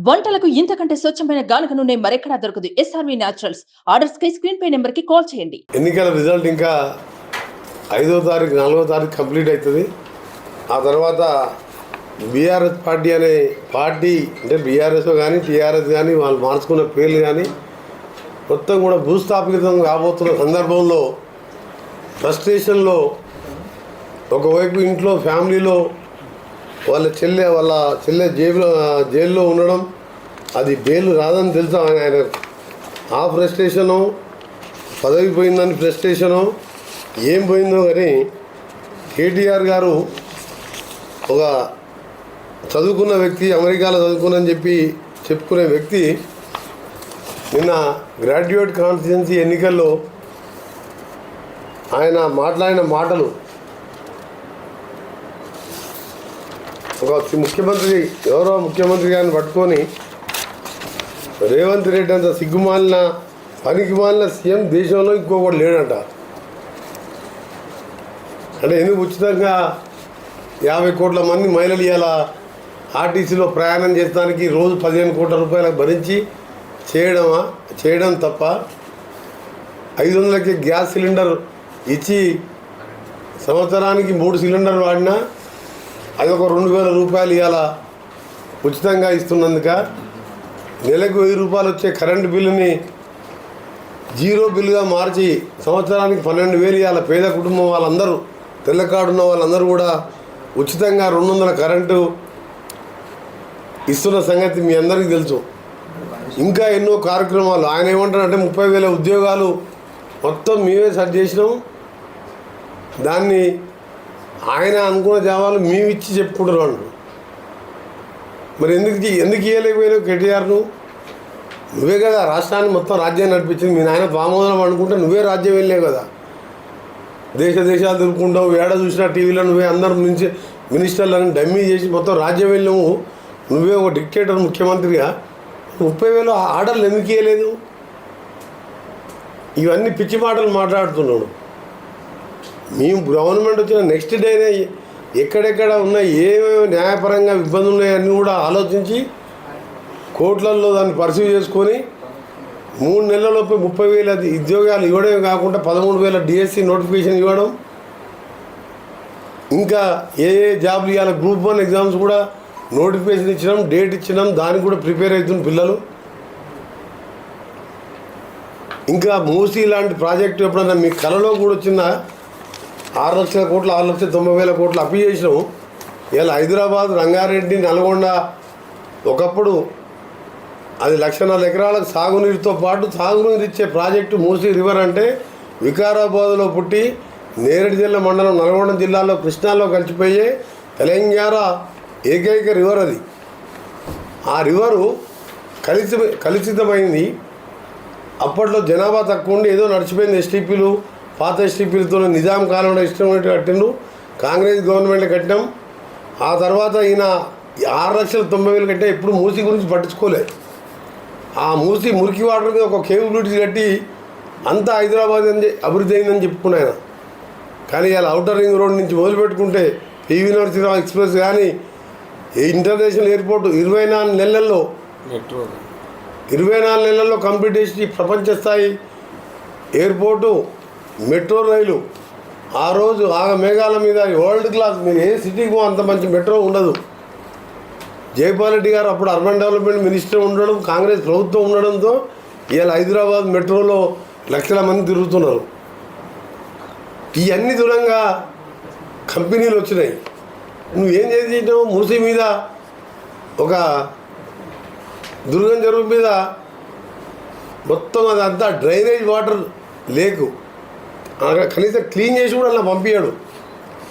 వంటలకు ఇంతకంటే స్వచ్ఛమైన గానుగ నూనె మరెక్కడా దొరకదు. SRV naturals. ఆర్డర్స్ కై స్క్రీన్ పై నెంబర్ కి కాల్ చేయండి. ఎన్నికల రిజల్ట్ ఇంకా 5వ తారీఖు 4వ తారీఖు కంప్లీట్ అవుతుంది. ఆ తర్వాత బీఆర్ఎస్ పార్టీ అనే పార్టీ అంటే బీఆర్ఎస్ కానీ టీఆర్ఎస్ కానీ వాళ్ళు మార్చుకున్న పేర్లు కానీ మొత్తం కూడా భూస్థాపితం కాబోతున్న సందర్భంలో ఫ్రస్ట్రేషన్లో ఒకవైపు ఇంట్లో ఫ్యామిలీలో వాళ్ళ చెల్లె జైల్లో ఉండడం, అది బెయిల్ రాదని తెలుసా ఆయన ఆ ఫ్రస్ట్రేషను, పదవి పోయిందని ఫ్రస్ట్రేషను, ఏం పోయిందో కానీ కేటీఆర్ గారు ఒక చదువుకున్న వ్యక్తి, అమెరికాలో చదువుకున్నని చెప్పుకునే వ్యక్తి నిన్న గ్రాడ్యుయేట్ కాన్స్టిట్యున్సీ ఎన్నికల్లో ఆయన మాట్లాడిన మాటలు ఒక ముఖ్యమంత్రి గౌరవ ముఖ్యమంత్రి గారిని పట్టుకొని రేవంత్ రెడ్డి అంత సిగ్గుమాలిన పనికిమాలిన సీఎం దేశంలో ఇంకొకటి లేడంట. అంటే ఎందుకు ఉచితంగా 50 కోట్ల మంది మహిళలు ఇవాళ ఆర్టీసీలో ప్రయాణం చేసడానికి రోజు 15 కోట్ల రూపాయలకు భరించి చేయడం తప్ప 500కి గ్యాస్ సిలిండర్ ఇచ్చి సంవత్సరానికి 3 సిలిండర్ వాడినా అది ఒక 2000 రూపాయలు ఇవాళ ఉచితంగా ఇస్తున్నందుక, నెలకు 1000 రూపాయలు వచ్చే కరెంటు బిల్లుని 0 బిల్లుగా మార్చి సంవత్సరానికి 12,000 ఇవాళ పేద కుటుంబం వాళ్ళందరూ, తెల్లకాడున్న వాళ్ళందరూ కూడా ఉచితంగా 200 కరెంటు ఇస్తున్న సంగతి మీ అందరికీ తెలుసు. ఇంకా ఎన్నో కార్యక్రమాలు ఆయన ఏమంటారంటే 30,000 ఉద్యోగాలు మొత్తం మేమే సెట్ చేసినాం, దాన్ని ఆయన అనుకున్న జవాబులు మేము ఇచ్చి చెప్పుకుంటున్నాం. మరి ఎందుకు ఇవ్వలేకపోయినావు కేటీఆర్ను? నువ్వే కదా రాష్ట్రాన్ని మొత్తం రాజ్యాన్ని నడిపించింది. మీ నాయన పామోదనం అనుకుంటే నువ్వే రాజ్యం వెళ్ళావు కదా, దేశాలు తిరుగుకుంటావు, ఏడ చూసినా టీవీలో నువ్వే అందరు మినిస్టర్లను డమ్మీ చేసి మొత్తం రాజ్యం వెళ్ళాము. నువ్వే ఒక డిక్టేటర్ ముఖ్యమంత్రిగా 30,000 ఆర్డర్లు ఎందుకు ఇవ్వలేదు? ఇవన్నీ పిచ్చి మాటలు మాట్లాడుతున్నాడు. మేము గవర్నమెంట్ వచ్చిన నెక్స్ట్ డేనే ఎక్కడెక్కడ ఉన్న ఏమేమి న్యాయపరంగా ఇబ్బందులు ఉన్నాయన్నీ కూడా ఆలోచించి కోట్లల్లో దాన్ని పర్సీవ్ చేసుకొని 3 నెలలలోపు 30,000 ఉద్యోగాలు ఇవ్వడమే కాకుండా 13,000 డిఎస్సి నోటిఫికేషన్ ఇవ్వడం, ఇంకా ఏ జాబ్లు ఇవ్వాలి గ్రూప్ 1 ఎగ్జామ్స్ కూడా నోటిఫికేషన్ ఇచ్చడం, డేట్ ఇచ్చడం, దానికి కూడా ప్రిపేర్ అవుతున్న పిల్లలు. ఇంకా మూసీ లాంటి ప్రాజెక్టు ఎప్పుడన్నా మీ కళలో కూడా వచ్చిందా? 6 లక్షల కోట్లు 6,90,000 కోట్లు అప్పీ చేసినాము. ఇలా హైదరాబాద్, రంగారెడ్డి, నల్గొండ ఒకప్పుడు అది 1,04,000 ఎకరాలకు సాగునీరుతో పాటు తాగునీరు ఇచ్చే ప్రాజెక్టు మూసీ రివర్. అంటే వికారాబాద్లో పుట్టి నేరేడు జిల్లా మండలం నల్గొండ జిల్లాలో కృష్ణాలో కలిసిపోయే తెలంగాణ ఏకైక రివర్ అది. ఆ రివరు కలుషితమైంది. అప్పట్లో జనాభా తక్కువ ఉండి ఏదో నడిచిపోయింది. ఎస్టీపీలు, పాత ఎస్టీపీలతో నిజాం కాలంలో ఇష్టమైనట్టు కట్టిండు, కాంగ్రెస్ గవర్నమెంట్ కట్టినాం. ఆ తర్వాత ఈయన 6,90,000 కట్టే ఎప్పుడు మూసీ గురించి పట్టించుకోలేదు. ఆ మూసీ మురికి వాటర్ మీద ఒక కేబులిటీ కట్టి అంతా హైదరాబాద్ అభివృద్ధి అయిందని చెప్పుకున్నాయన. కానీ ఇలా ఔటర్ రింగ్ రోడ్ నుంచి మొదలుపెట్టుకుంటే పివి నరసింహరావు ఎక్స్ప్రెస్ కానీ ఇంటర్నేషనల్ ఎయిర్పోర్టు 24 నెలల్లో కంప్లీట్ చేసి ప్రపంచ స్థాయి ఎయిర్పోర్టు, మెట్రో రైలు ఆ రోజు మేఘాల మీద వరల్డ్ క్లాస్. మీరు ఏ సిటీకి అంత మంచి మెట్రో ఉండదు. జైపాల్ రెడ్డి గారు అప్పుడు అర్బన్ డెవలప్మెంట్ మినిస్టర్ ఉండడం, కాంగ్రెస్ ప్రభుత్వం ఉండడంతో ఇవాళ హైదరాబాద్ మెట్రోలో లక్షల మంది తిరుగుతున్నారు. ఇవన్నీ దూరంగా కంపెనీలు వచ్చినాయి. నువ్వేం చేసినావు? మూసీ మీద ఒక దుర్గం చెరువు మీద మొత్తం అదంతా డ్రైనేజ్ వాటర్ లేకు, అక్కడ కనీసం క్లీన్ చేసి కూడా అలా పంపించాడు.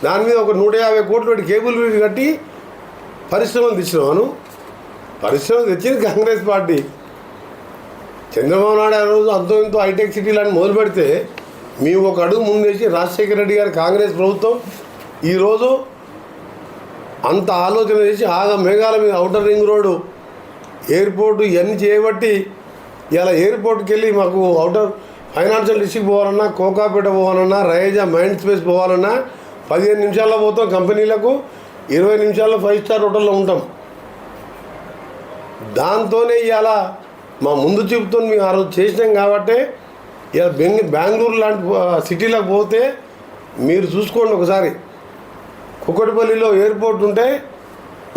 దాని మీద ఒక 150 కోట్లు పెట్టి కేబుల్ కట్టి పరిశ్రమలు తెచ్చినాను. పరిశ్రమలు తెచ్చింది కాంగ్రెస్ పార్టీ. చంద్రబాబు నాయుడు ఆ రోజు అంతో ఇంతో హైటెక్ సిటీలను మొదలు పెడితే మేము ఒక అడుగు ముందేసి రాజశేఖర రెడ్డి గారి కాంగ్రెస్ ప్రభుత్వం ఈరోజు అంత ఆలోచన చేసి మేఘాల మీద ఔటర్ రింగ్ రోడ్డు, ఎయిర్పోర్టు ఇవన్నీ చేయబట్టి ఇలా ఎయిర్పోర్ట్కి వెళ్ళి మాకు ఔటర్ ఫైనాన్షియల్ డిస్ట్రిక్ట్ పోవాలన్నా, కోకాపేట పోవాలన్నా, రైజా మైండ్ స్పేస్ పోవాలన్నా 15 నిమిషాల్లో పోతాం కంపెనీలకు, 20 నిమిషాల్లో 5 స్టార్ హోటల్లో ఉంటాం. దాంతోనే ఇవాళ మా ముందు చూపుతో మేము ఆ రోజు చేసినాం కాబట్టి ఇవాళ బెంగళూరు లాంటి సిటీలకు పోతే మీరు చూసుకోండి ఒకసారి. కుక్కటిపల్లిలో ఎయిర్పోర్ట్ ఉంటే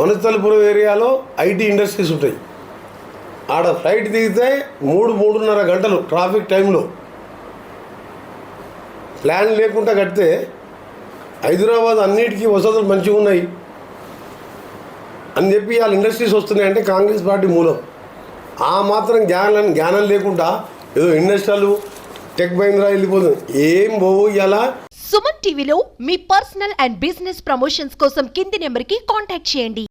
వనస్థలపురం ఏరియాలో ఐటీ ఇండస్ట్రీస్ ఉంటాయి. ఆడ ఫ్లైట్ దిగితే 3-3.5 గంటలు ట్రాఫిక్ టైంలో ప్లాన్ లేకుండా కడితే హైదరాబాద్ అన్నిటికీ వసతులు మంచిగా ఉన్నాయి అని చెప్పి వాళ్ళ ఇండస్ట్రీస్ వస్తున్నాయంటే కాంగ్రెస్ పార్టీ మూలం. ఆ మాత్రం జ్ఞానం లేకుండా ఏదో ఇండస్ట్రీలు టెక్ మహీంద్రా వెళ్ళిపోతుంది. ఏం పోవు ఇలా. సుమన్ టీవీలో మీ పర్సనల్ అండ్ బిజినెస్ ప్రమోషన్స్ కోసం కింది నెంబర్కి కాంటాక్ట్ చేయండి.